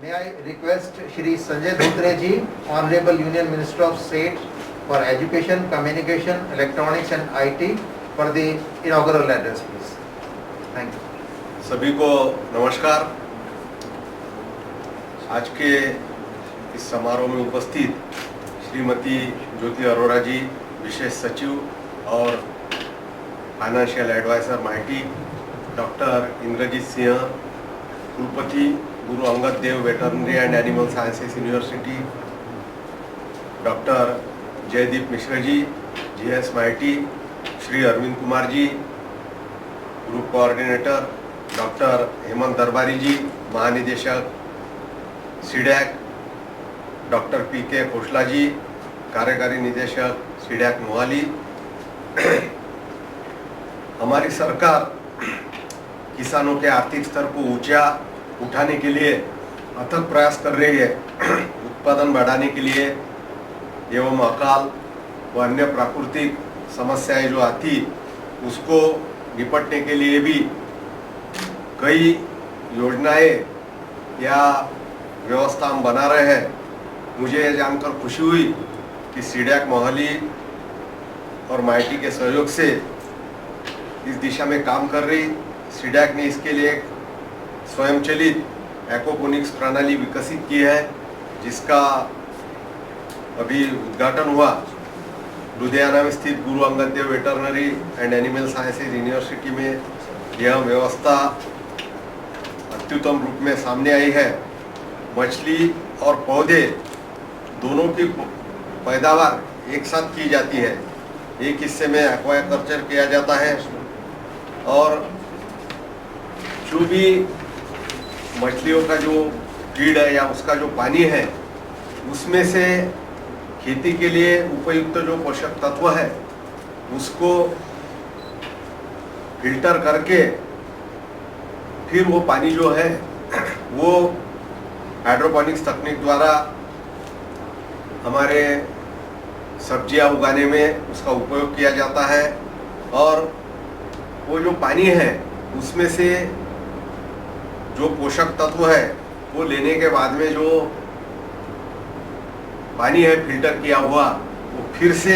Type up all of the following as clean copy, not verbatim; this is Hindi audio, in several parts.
May I request Shri Sanjay Dhotre ji, Honorable Union Minister of State for Education, Communication, Electronics and IT for the inaugural address, please. Thank you. सभी को नमस्कार। आज के इस समारोह में उपस्थित श्रीमती ज्योति अरोड़ा जी, विशेष सचिव और financial adviser MeitY, doctor Inderjit Singh, कुलपति Guru Angad Dev veterinary and animal sciences university, doctor Jaideep Mishra ji, GS MeitY, Shri Arvind Kumar ji, group coordinator, doctor Hemant Darbari ji, महानिदेशक CDAC, doctor PK Khosla ji, कार्यकारी निदेशक सीडैक मोहाली। हमारी सरकार किसानों के आर्थिक स्तर को ऊंचा उठाने के लिए अथक प्रयास कर रही है। उत्पादन बढ़ाने के लिए एवं अकाल व अन्य प्राकृतिक समस्याएं जो आती उसको निपटने के लिए भी कई योजनाएं या व्यवस्था हम बना रहे हैं। मुझे यह जानकर खुशी हुई कि सीडैक मोहाली और माइटी के सहयोग से इस दिशा में काम कर रही। सीडैक ने इसके लिए एक स्वयंचलित एक्वापोनिक्स प्रणाली विकसित की है, जिसका अभी उद्घाटन हुआ। लुधियाना में स्थित Guru Angad Dev veterinary and animal sciences university में यह व्यवस्था अत्युत्तम रूप में सामने आई है। मछली और पौधे दोनों की पैदावार एक साथ की जाती है। एक हिस्से में एक्वाकल्चर किया जाता है और जो भी मछलियों का जो फीड है या उसका जो पानी है उसमें से खेती के लिए उपयुक्त जो पोषक तत्व है उसको फिल्टर करके फिर वो पानी जो है वो हाइड्रोपोनिक्स तकनीक द्वारा हमारे सब्जियां उगाने में उसका उपयोग किया जाता है। और वो जो पानी है उसमें से जो पोषक तत्व है वो लेने के बाद में जो पानी है फिल्टर किया हुआ वो फिर से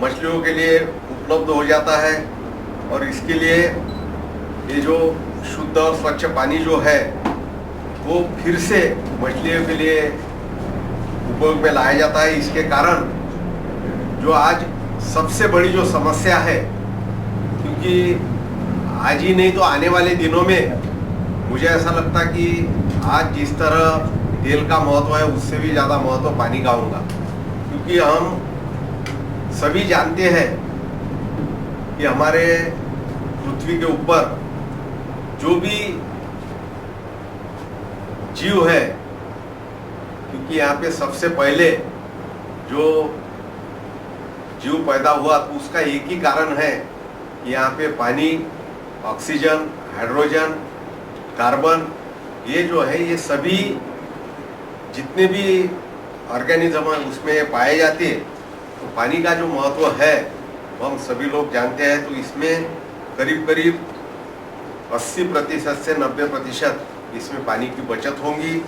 मछलियों के लिए उपलब्ध हो जाता है। और इसके लिए ये जो शुद्ध और स्वच्छ पानी जो है वो फिर से मछलियों के लिए उपयोग में लाया जाता है। इसके कारण जो आज सबसे बड़ी जो समस्या है, क्योंकि आज ही नहीं तो आने वाले दिनों में मुझे ऐसा लगता कि आज जिस तरह तेल का महत्व है उससे भी ज़्यादा महत्व पानी का होगा। क्योंकि हम सभी जानते हैं कि हमारे पृथ्वी के ऊपर जो भी जीव है, क्योंकि यहाँ पे सबसे पहले जो जीव पैदा हुआ तो उसका एक ही कारण है कि यहाँ पे पानी, ऑक्सीजन, हाइड्रोजन, कार्बन, ये जो है ये सभी जितने भी ऑर्गेनिज्म है उसमें पाए जाते हैं। तो पानी का जो महत्व है वो हम सभी लोग जानते हैं। तो इसमें करीब करीब 80% से 90% इसमें पानी की बचत होगी।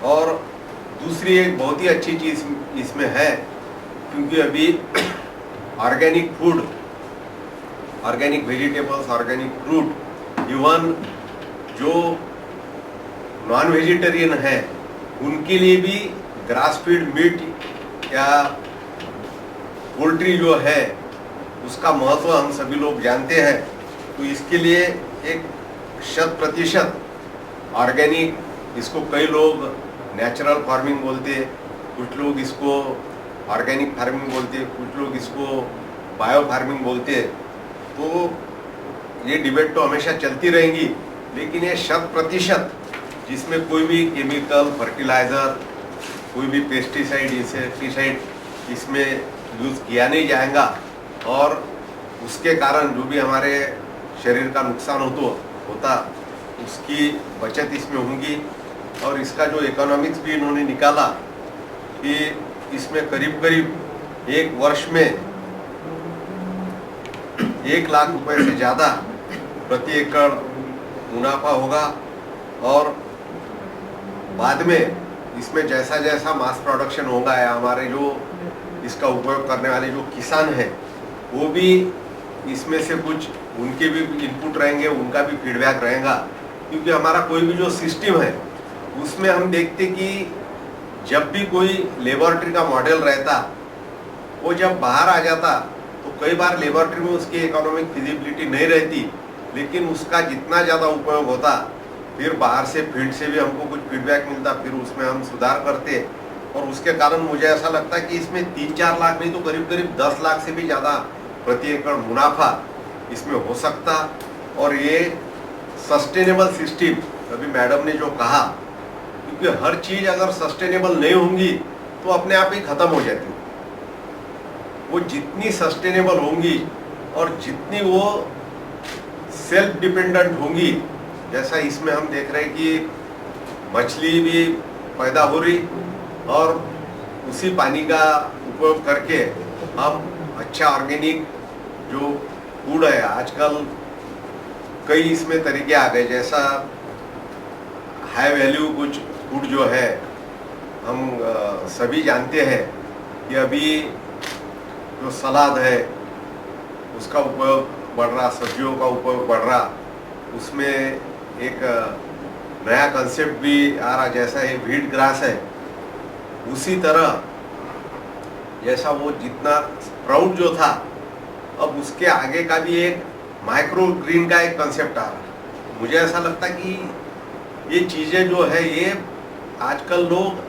और दूसरी एक बहुत ही अच्छी चीज़ इसमें है, क्योंकि अभी organic food, organic vegetables, organic fruit, even जो नॉन वेजिटेरियन है उनके लिए भी ग्रास फीड मीट या पोल्ट्री जो है उसका महत्व हम सभी लोग जानते हैं। तो इसके लिए एक 100% ऑर्गेनिक, इसको कई लोग नेचुरल फार्मिंग बोलते, कुछ लोग इसको ऑर्गेनिक फार्मिंग बोलते, कुछ लोग इसको बायो फार्मिंग बोलते। तो ये डिबेट तो हमेशा चलती रहेंगी, लेकिन ये 100% जिसमें कोई भी केमिकल, फर्टिलाइज़र, कोई भी पेस्टिसाइड, इंसेक्टिसाइड इसमें यूज़ किया नहीं जाएगा और उसके कारण जो भी हमारे शरीर का नुकसान होता उसकी बचत इसमें होगी। और इसका जो इकोनॉमिक्स भी इन्होंने निकाला कि इसमें करीब करीब एक वर्ष में 1 लाख रुपए से ज़्यादा प्रति एकड़ मुनाफा होगा और बाद में इसमें जैसा जैसा मास प्रोडक्शन होगा या हमारे जो इसका उपयोग करने वाले जो किसान हैं वो भी इसमें से कुछ उनके भी इनपुट रहेंगे, उनका भी फीडबैक रहेगा। क्योंकि हमारा कोई भी जो सिस्टम है उसमें हम देखते कि जब भी कोई लेबोरेटरी का मॉडल रहता वो जब बाहर आ जाता तो कई बार लेबोरेटरी में उसकी इकोनॉमिक फिजिबिलिटी नहीं रहती, लेकिन उसका जितना ज़्यादा उपयोग होता फिर बाहर से फील्ड से भी हमको कुछ फीडबैक मिलता, फिर उसमें हम सुधार करते और उसके कारण मुझे ऐसा लगता है कि इसमें 3-4 लाख नहीं तो करीब करीब 10 लाख से भी ज़्यादा प्रति एकड़ मुनाफा इसमें हो सकता। और ये सस्टेनेबल सिस्टम अभी मैडम ने जो कहा, क्योंकि हर चीज़ अगर सस्टेनेबल नहीं होंगी तो अपने आप ही खत्म हो जाती है। वो जितनी सस्टेनेबल होंगी और जितनी वो सेल्फ डिपेंडेंट होंगी, जैसा इसमें हम देख रहे हैं कि मछली भी पैदा हो रही और उसी पानी का उपयोग करके हम अच्छा ऑर्गेनिक जो फूड है, आजकल कई इसमें तरीके आ गए, जैसा हाई वैल्यू कुछ फूड जो है हम सभी जानते हैं कि अभी जो सलाद है उसका उपयोग बढ़ रहा, सब्जियों का उपयोग बढ़ रहा, उसमें एक नया कंसेप्ट भी आ रहा, जैसा ये व्हीट ग्रास है उसी तरह जैसा वो जितना स्प्राउट जो था अब उसके आगे का भी एक माइक्रो ग्रीन का एक कंसेप्ट आ रहा। मुझे ऐसा लगता है कि ये चीज़ें जो है ये आजकल लोग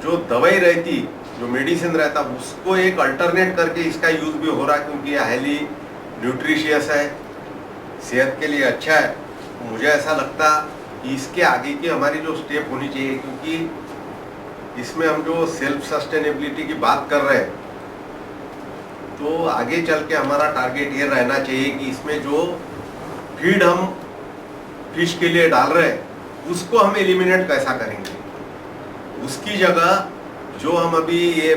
जो दवाई रहती, जो मेडिसिन रहता, उसको एक अल्टरनेट करके इसका यूज़ भी हो रहा, क्योंकि ये हाईली न्यूट्रिशियस है, सेहत के लिए अच्छा है। तो मुझे ऐसा लगता कि इसके आगे की हमारी जो स्टेप होनी चाहिए, क्योंकि इसमें हम जो सेल्फ सस्टेनेबिलिटी की बात कर रहे हैं तो आगे चल के हमारा टारगेट ये रहना चाहिए कि इसमें जो फीड हम फिश के लिए डाल रहे हैं उसको हम एलिमिनेट कैसा करेंगे। उसकी जगह जो हम अभी ये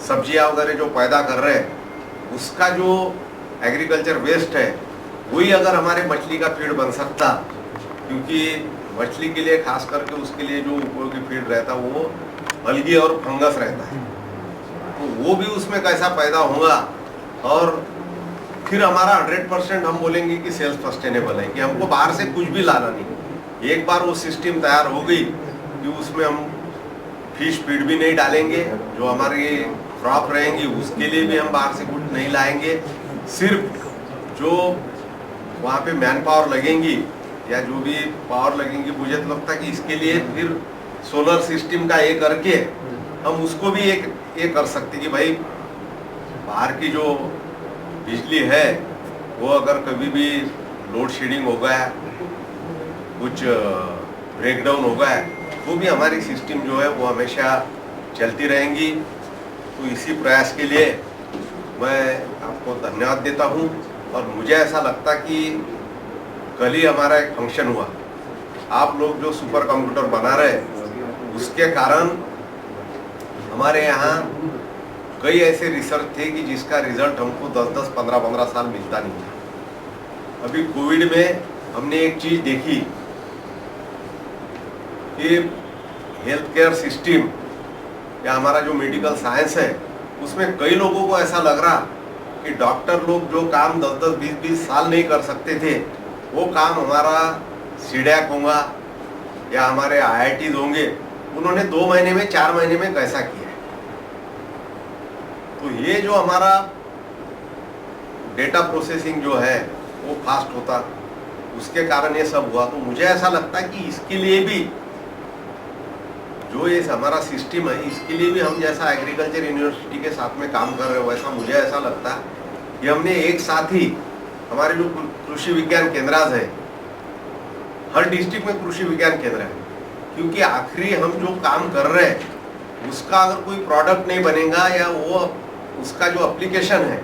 सब्जियां वगैरह जो पैदा कर रहे हैं उसका जो एग्रीकल्चर वेस्ट है वही अगर हमारे मछली का फीड बन सकता, क्योंकि मछली के लिए खास करके उसके लिए जो उपयोगी फीड रहता वो अलगी और फंगस रहता है, तो वो भी उसमें कैसा पैदा होगा और फिर हमारा 100% हम बोलेंगे कि सेल्फ सस्टेनेबल है, कि हमको बाहर से कुछ भी लाना नहीं। एक बार वो सिस्टम तैयार हो गई कि उसमें हम फिश फीड भी नहीं डालेंगे, जो हमारी क्रॉप रहेंगी उसके लिए भी हम बाहर से कुछ नहीं लाएंगे, सिर्फ जो वहाँ पे मैन पावर लगेंगी या जो भी पावर लगेंगी, मुझे तो लगता है कि इसके लिए फिर सोलर सिस्टम का ये करके हम उसको भी एक ये कर सकते कि भाई बाहर की जो बिजली है वो अगर कभी भी लोड शेडिंग हो गया, कुछ ब्रेकडाउन हो गया, वो भी हमारी सिस्टम जो है वो हमेशा चलती रहेंगी। तो इसी प्रयास के लिए मैं आपको धन्यवाद देता हूँ। और मुझे ऐसा लगता कि कल ही हमारा एक फंक्शन हुआ, आप लोग जो सुपर कंप्यूटर बना रहे उसके कारण हमारे यहाँ कई ऐसे रिसर्च थे कि जिसका रिजल्ट हमको 10-10, 15-15 साल मिलता नहीं था। अभी कोविड में हमने एक चीज़ देखी कि हेल्थ केयर सिस्टम या हमारा जो मेडिकल साइंस है उसमें कई लोगों को ऐसा लग रहा कि डॉक्टर लोग जो काम 10-10, 20-20 साल नहीं कर सकते थे वो काम हमारा सीडैक होगा या हमारे IITs होंगे, उन्होंने 2 महीने में 4 महीने में कैसा किया। तो ये जो हमारा डेटा प्रोसेसिंग जो है वो फास्ट होता, उसके कारण ये सब हुआ। तो मुझे ऐसा लगता है कि इसके लिए भी जो ये हमारा सिस्टम है इसके लिए भी हम जैसा एग्रीकल्चर यूनिवर्सिटी के साथ में काम कर रहे हो वैसा मुझे ऐसा लगता है कि हमने एक साथ ही हमारे जो कृषि विज्ञान केंद्र है, हर डिस्ट्रिक्ट में कृषि विज्ञान केंद्र है, क्योंकि आखिरी हम जो काम कर रहे हैं उसका अगर कोई प्रोडक्ट नहीं बनेगा या वो उसका जो एप्लीकेशन है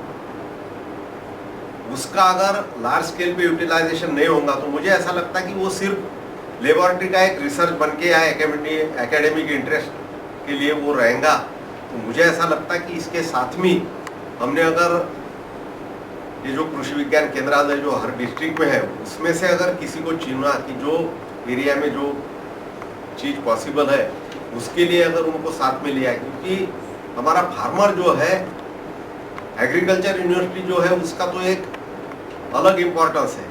उसका अगर लार्ज स्केल पे यूटिलाइजेशन नहीं होगा तो मुझे ऐसा लगता है कि वो सिर्फ लेबोरेटरी का एक रिसर्च बन के या एकेडमिक इंटरेस्ट के लिए वो रहेगा। तो मुझे ऐसा लगता है कि इसके साथ में हमने अगर ये जो कृषि विज्ञान केंद्र है जो हर डिस्ट्रिक्ट में है उसमें से अगर किसी को चुना कि जो एरिया में जो चीज पॉसिबल है, उसके लिए अगर उनको साथ में लिया, क्योंकि हमारा फार्मर जो है, एग्रीकल्चर यूनिवर्सिटी जो है उसका तो एक अलग इम्पोर्टेंस है,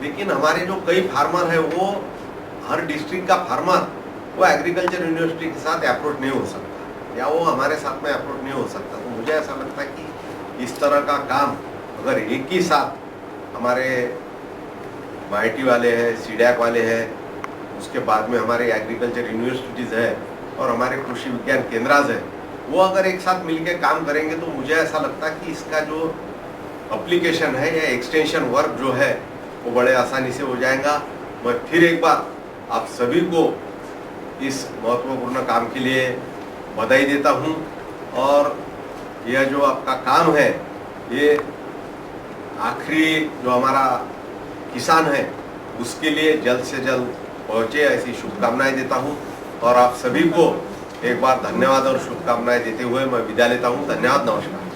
लेकिन हमारे जो कई फार्मर है वो हर डिस्ट्रिक्ट का फार्मर वो एग्रीकल्चर यूनिवर्सिटी के साथ अप्रोच नहीं हो सकता या वो हमारे साथ में अप्रोच नहीं हो सकता। तो मुझे ऐसा लगता है कि इस तरह का काम अगर एक ही साथ हमारे MIT वाले हैं, CDAC वाले हैं, उसके बाद में हमारे एग्रीकल्चर यूनिवर्सिटीज़ है और हमारे कृषि विज्ञान केंद्राज है, वो अगर एक साथ मिलकर काम करेंगे तो मुझे ऐसा लगता है कि इसका जो एप्लीकेशन है या एक्सटेंशन वर्क जो है वो बड़े आसानी से हो जाएगा। मैं फिर एक बार आप सभी को इस महत्वपूर्ण काम के लिए बधाई देता हूं और यह जो आपका काम है ये आखिरी जो हमारा किसान है उसके लिए जल्द से जल्द पहुंचे, ऐसी शुभकामनाएं देता हूं और आप सभी को एक बार धन्यवाद और शुभकामनाएं देते हुए मैं विदा लेता हूं। धन्यवाद, नमस्कार।